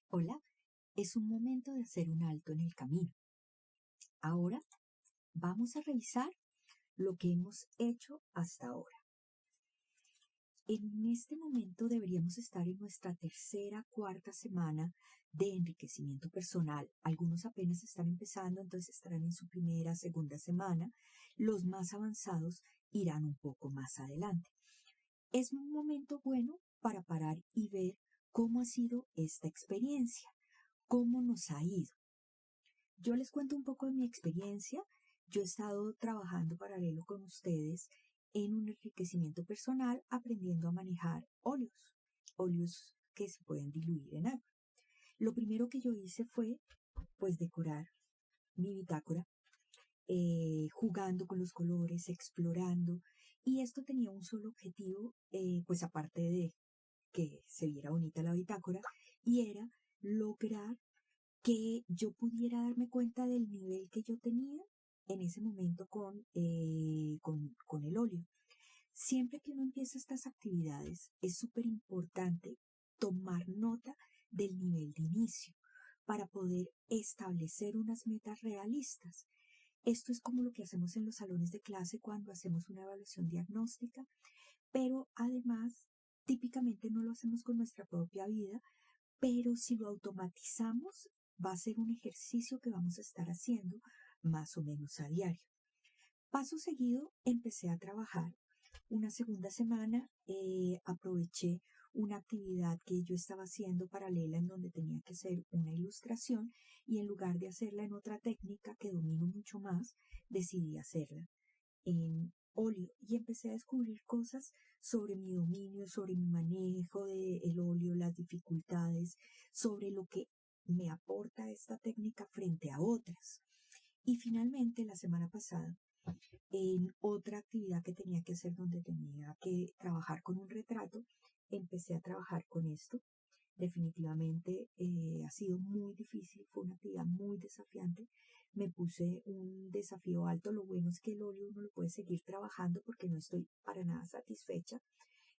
Hola, es un momento de hacer un alto en el camino. Ahora vamos a revisar lo que hemos hecho hasta ahora. En este momento deberíamos estar en nuestra tercera, cuarta semana de enriquecimiento personal. Algunos apenas están empezando, entonces estarán en su primera, segunda semana. Los más avanzados irán un poco más adelante. Es un momento bueno para parar y ver cómo ha sido esta experiencia, cómo nos ha ido. Yo les cuento un poco de mi experiencia. Yo he estado trabajando paralelo con ustedes en un enriquecimiento personal, aprendiendo a manejar óleos que se pueden diluir en agua. Lo primero que yo hice fue, pues, decorar mi bitácora, jugando con los colores, explorando, y esto tenía un solo objetivo, pues aparte de que se viera bonita la bitácora, y era lograr que yo pudiera darme cuenta del nivel que yo tenía en ese momento con el óleo. Siempre que uno empieza estas actividades, es súper importante tomar nota del nivel de inicio para poder establecer unas metas realistas. Esto es como lo que hacemos en los salones de clase cuando hacemos una evaluación diagnóstica, pero además típicamente no lo hacemos con nuestra propia vida, pero si lo automatizamos, va a ser un ejercicio que vamos a estar haciendo más o menos a diario. Paso seguido, empecé a trabajar. Una segunda semana aproveché una actividad que yo estaba haciendo paralela en donde tenía que hacer una ilustración y en lugar de hacerla en otra técnica que domino mucho más, decidí hacerla en óleo y empecé a descubrir cosas sobre mi dominio, sobre mi manejo del óleo, las dificultades, sobre lo que me aporta esta técnica frente a otras. Y finalmente, la semana pasada, en otra actividad que tenía que hacer donde tenía que trabajar con un retrato, empecé a trabajar con esto. Definitivamente ha sido muy difícil, fue una actividad muy desafiante. Me puse un desafío alto. Lo bueno es que el óleo uno lo puede seguir trabajando porque no estoy para nada satisfecha.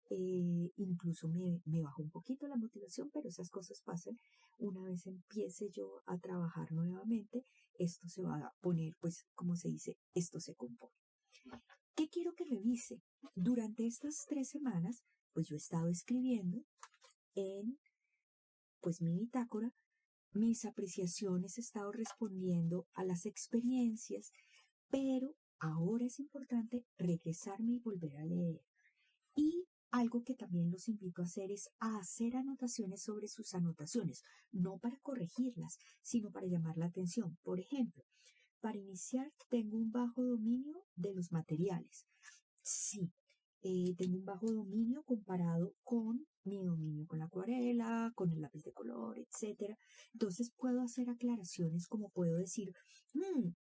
Incluso me bajó un poquito la motivación, pero esas cosas pasan. Una vez empiece yo a trabajar nuevamente, esto se va a poner, pues, como se dice, esto se compone. ¿Qué quiero que revise? Durante estas 3 semanas, pues yo he estado escribiendo en pues mi bitácora, mis apreciaciones, he estado respondiendo a las experiencias, pero ahora es importante regresarme y volver a leer. Y algo que también los invito a hacer es a hacer anotaciones sobre sus anotaciones, no para corregirlas, sino para llamar la atención. Por ejemplo, para iniciar tengo un bajo dominio de los materiales. Sí, tengo un bajo dominio comparado con mi dominio con la acuarela, con el lápiz de color, etcétera. Entonces puedo hacer aclaraciones como puedo decir,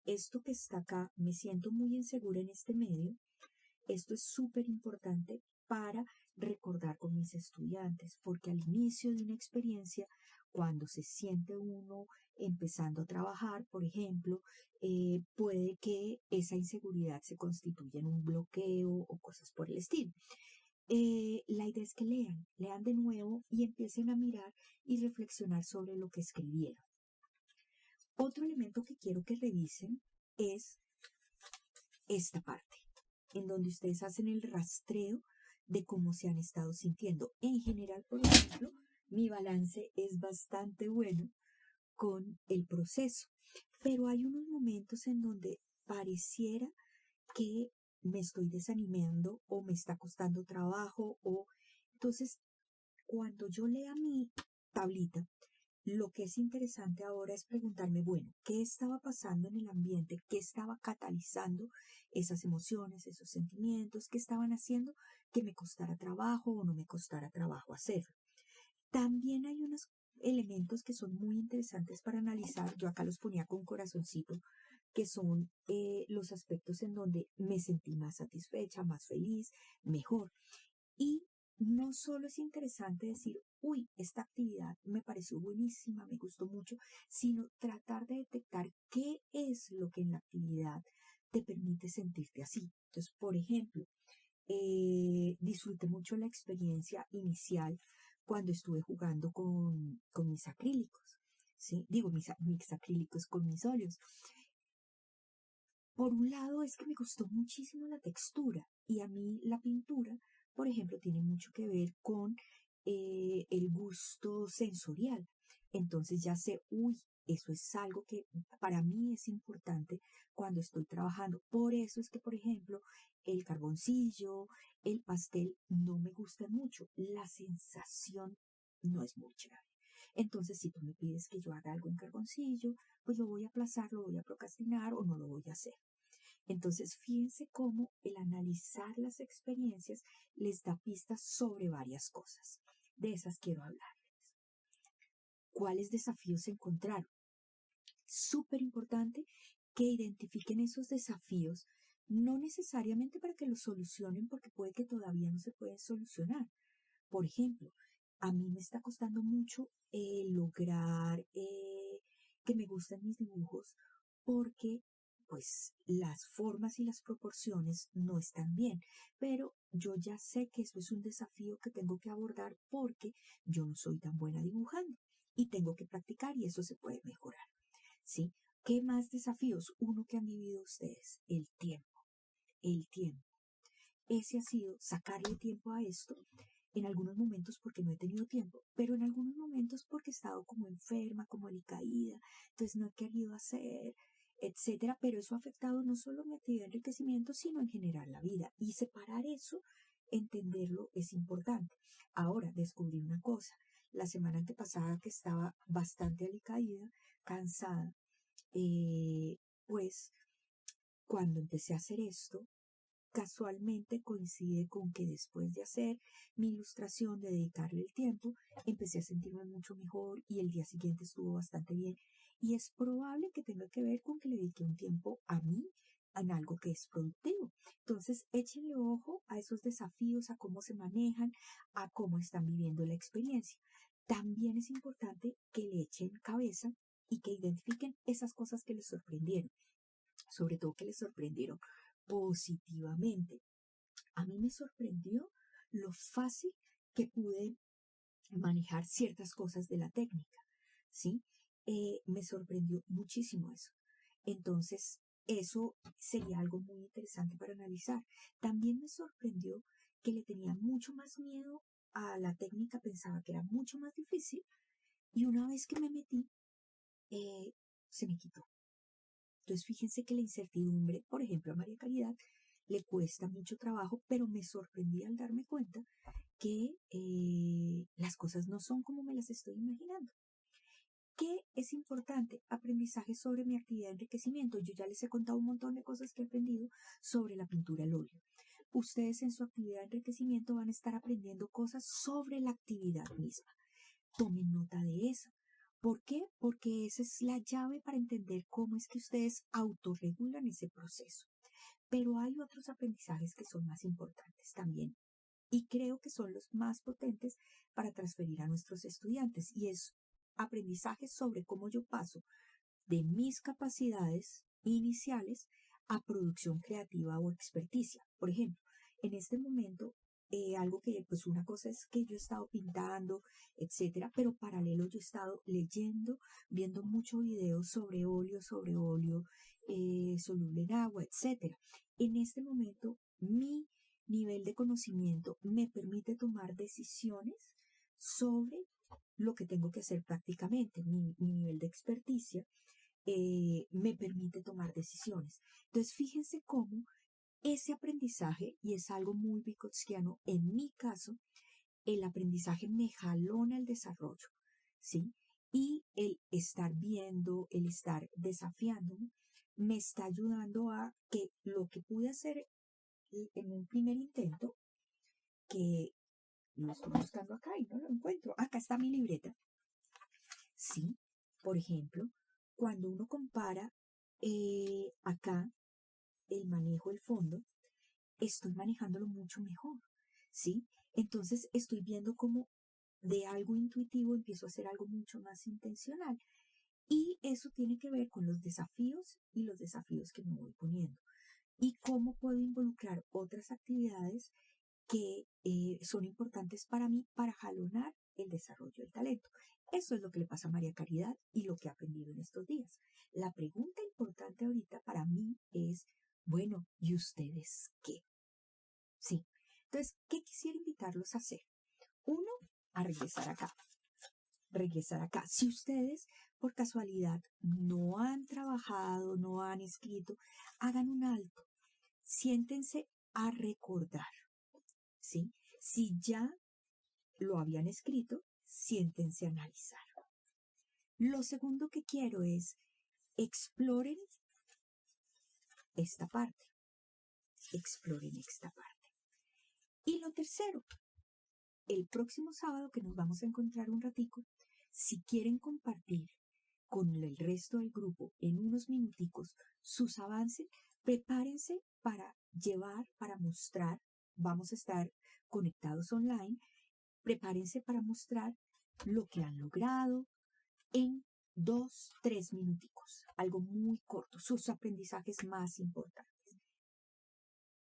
esto que está acá, me siento muy insegura en este medio. Esto es súper importante para recordar con mis estudiantes, porque al inicio de una experiencia, cuando se siente uno empezando a trabajar, por ejemplo, puede que esa inseguridad se constituya en un bloqueo o cosas por el estilo. La idea es que lean de nuevo y empiecen a mirar y reflexionar sobre lo que escribieron. Otro elemento que quiero que revisen es esta parte, en donde ustedes hacen el rastreo de cómo se han estado sintiendo. En general, por ejemplo, mi balance es bastante bueno con el proceso, pero hay unos momentos en donde pareciera que me estoy desanimando o me está costando trabajo o entonces cuando yo lea mi tablita, lo que es interesante ahora es preguntarme, bueno, ¿qué estaba pasando en el ambiente? ¿Qué estaba catalizando esas emociones, esos sentimientos? ¿Qué estaban haciendo que me costara trabajo o no me costara trabajo hacerlo? También hay unos elementos que son muy interesantes para analizar. Yo acá los ponía con corazoncito, que son los aspectos en donde me sentí más satisfecha, más feliz, mejor. Y no solo es interesante decir, uy, esta actividad me pareció buenísima, me gustó mucho, sino tratar de detectar qué es lo que en la actividad te permite sentirte así. Entonces, por ejemplo, disfruté mucho la experiencia inicial cuando estuve jugando con mis acrílicos, ¿sí? Digo, mis acrílicos con mis óleos. Por un lado es que me gustó muchísimo la textura y a mí la pintura, por ejemplo, tiene mucho que ver con el gusto sensorial. Entonces ya sé, uy, eso es algo que para mí es importante cuando estoy trabajando. Por eso es que, por ejemplo, el carboncillo, el pastel no me gusta mucho. La sensación no es muy chévere. Entonces, si tú me pides que yo haga algo en carboncillo, pues lo voy a aplazar, lo voy a procrastinar o no lo voy a hacer. Entonces, fíjense cómo el analizar las experiencias les da pistas sobre varias cosas. De esas quiero hablarles. ¿Cuáles desafíos se encontraron? Súper importante que identifiquen esos desafíos, no necesariamente para que los solucionen, porque puede que todavía no se pueden solucionar. Por ejemplo, a mí me está costando mucho lograr que me gusten mis dibujos porque pues las formas y las proporciones no están bien, pero yo ya sé que eso es un desafío que tengo que abordar porque yo no soy tan buena dibujando y tengo que practicar y eso se puede mejorar, ¿sí? ¿Qué más desafíos? Uno que han vivido ustedes, el tiempo, el tiempo. Ese ha sido sacarle tiempo a esto en algunos momentos porque no he tenido tiempo, pero en algunos momentos porque he estado como enferma, como alicaída, entonces no he querido hacer, etcétera, pero eso ha afectado no solo mi actividad de enriquecimiento, sino en general la vida. Y separar eso, entenderlo, es importante. Ahora, descubrí una cosa. La semana antepasada que estaba bastante alicaída, cansada, pues cuando empecé a hacer esto, casualmente coincide con que después de hacer mi ilustración, de dedicarle el tiempo, empecé a sentirme mucho mejor y el día siguiente estuvo bastante bien. Y es probable que tenga que ver con que le dediqué un tiempo a mí en algo que es productivo. Entonces, échenle ojo a esos desafíos, a cómo se manejan, a cómo están viviendo la experiencia. También es importante que le echen cabeza y que identifiquen esas cosas que les sorprendieron, sobre todo que les sorprendieron positivamente. A mí me sorprendió lo fácil que pude manejar ciertas cosas de la técnica, ¿sí? Me sorprendió muchísimo eso. Entonces, eso sería algo muy interesante para analizar. También me sorprendió que le tenía mucho más miedo a la técnica, pensaba que era mucho más difícil y una vez que me metí, se me quitó. Entonces, fíjense que la incertidumbre, por ejemplo, a María Caridad le cuesta mucho trabajo, pero me sorprendí al darme cuenta que las cosas no son como me las estoy imaginando. ¿Qué es importante? Aprendizaje sobre mi actividad de enriquecimiento. Yo ya les he contado un montón de cosas que he aprendido sobre la pintura al óleo. Ustedes en su actividad de enriquecimiento van a estar aprendiendo cosas sobre la actividad misma. Tomen nota de eso. ¿Por qué? Porque esa es la llave para entender cómo es que ustedes autorregulan ese proceso. Pero hay otros aprendizajes que son más importantes también y creo que son los más potentes para transferir a nuestros estudiantes y es aprendizaje sobre cómo yo paso de mis capacidades iniciales a producción creativa o experticia. Por ejemplo, en este momento, algo que pues una cosa es que yo he estado pintando, etcétera, pero paralelo yo he estado leyendo, viendo mucho video sobre óleo, soluble en agua, etcétera. En este momento, mi nivel de conocimiento me permite tomar decisiones sobre lo que tengo que hacer prácticamente. Mi nivel de experticia me permite tomar decisiones. Entonces, fíjense cómo ese aprendizaje, y es algo muy Vygotskiano, en mi caso, el aprendizaje me jalona el desarrollo, ¿sí? Y el estar viendo, el estar desafiándome, me está ayudando a que lo que pude hacer en un primer intento, que lo estoy buscando acá y no lo encuentro, acá está mi libreta, ¿sí? Por ejemplo, cuando uno compara acá el manejo del fondo, estoy manejándolo mucho mejor, ¿sí? Entonces estoy viendo cómo de algo intuitivo empiezo a hacer algo mucho más intencional. Y eso tiene que ver con los desafíos y los desafíos que me voy poniendo. Y cómo puedo involucrar otras actividades que son importantes para mí para jalonar el desarrollo del talento. Eso es lo que le pasa a María Caridad y lo que he aprendido en estos días. La pregunta importante ahorita para mí es, bueno, ¿y ustedes qué? Sí. Entonces, ¿qué quisiera invitarlos a hacer? Uno, a regresar acá. Regresar acá. Si ustedes por casualidad no han trabajado, no han escrito, hagan un alto. Siéntense a recordar. ¿Sí? Si ya lo habían escrito, siéntense a analizar. Lo segundo que quiero es exploren esta parte. Exploren esta parte. Y lo tercero, el próximo sábado que nos vamos a encontrar un ratico, si quieren compartir con el resto del grupo en unos minuticos sus avances, prepárense para llevar, para mostrar, vamos a estar conectados online, prepárense para mostrar lo que han logrado en 2, 3 minuticos, algo muy corto, sus aprendizajes más importantes.